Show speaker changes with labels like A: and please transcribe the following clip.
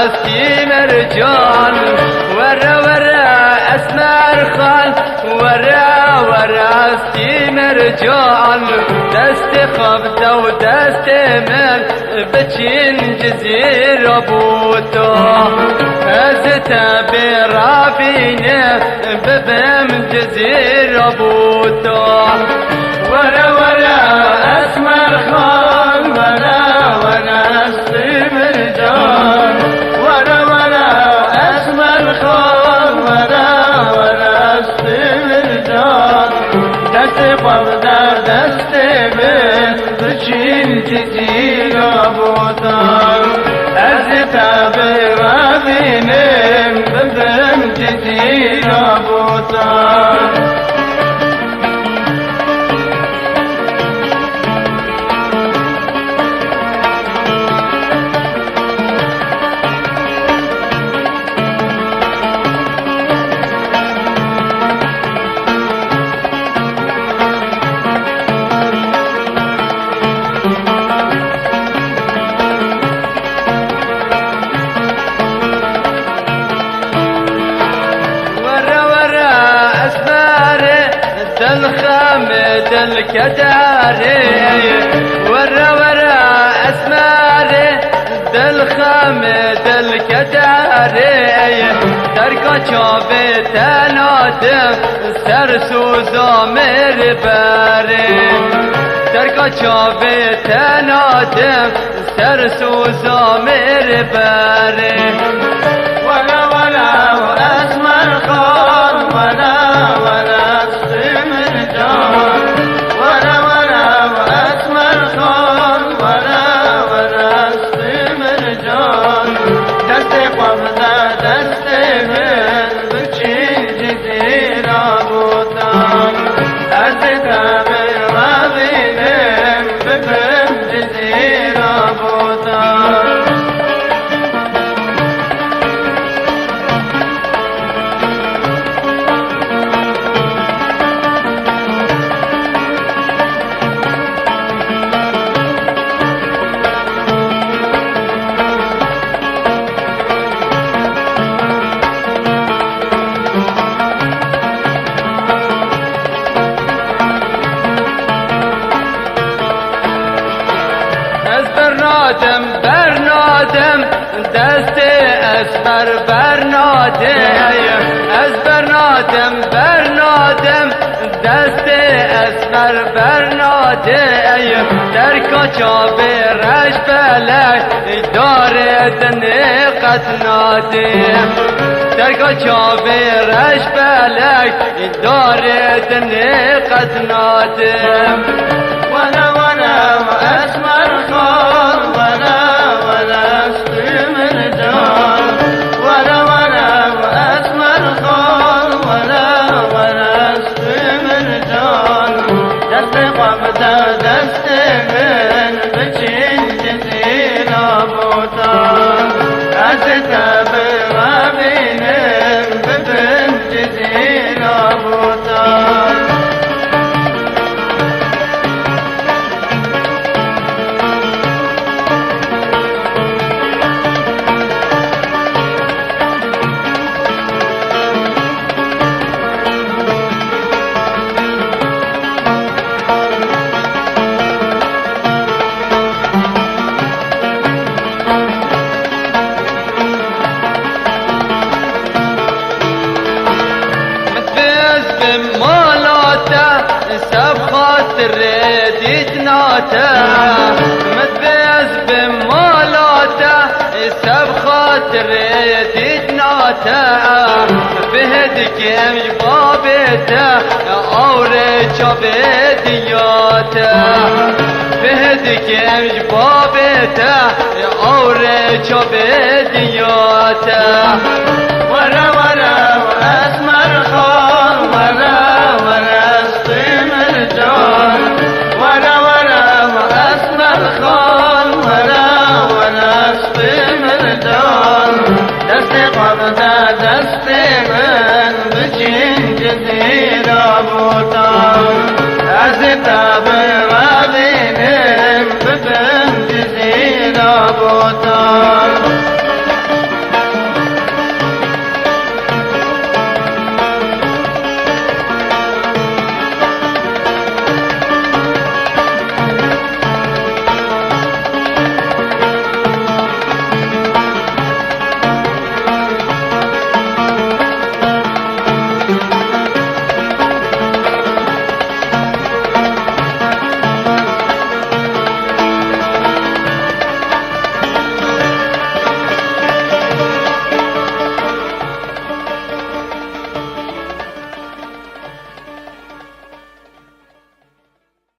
A: راسي مرجان ورا ورا اسمر خان ورا راسي مرجان دست خبزة ودست من بچين جزيرة بوتو ازتا برابينه ببم جزيرة بوتو ورا ورا اسمر خان ورا اسمر مرجان ورا ورا اسمر خان ورا اسمر مرجان دست خبزة دست من بچين جزيرة بوتو ازتا برابينه ببم جزيرة بوتو الخامد الكداري ورا ورا اسماري الخامد الكداري تركا چابه تنادم سرسو زامر باري تركا چابه تنادم سرسو زامر باري ولا ولا اسمر خان ولا ورا ورا اسمر خان ورا اسمر جان دست خبزة دست من بچين جزيرة بوتان ازتا برابينه ببم جزيرة بوتان برنادم دست اسمر برنادم از برنادم دست اسمر برنادم در کچاب رش بلک داره دنقت نادم در کچاب رش بلک داره دنقت نادم ولا ولا اسمر خان ولا اسمر جان ولا اسمر خان ولا اسمر جان دست خبزة دست من بچين جزيرة بوتان ازتا برابينه ببم جزيرة بوتان متبيز بمالاته سب خاطر ديدناته بهدك امج بابته اور چابدياته بهدك امج بابته اور چابدياته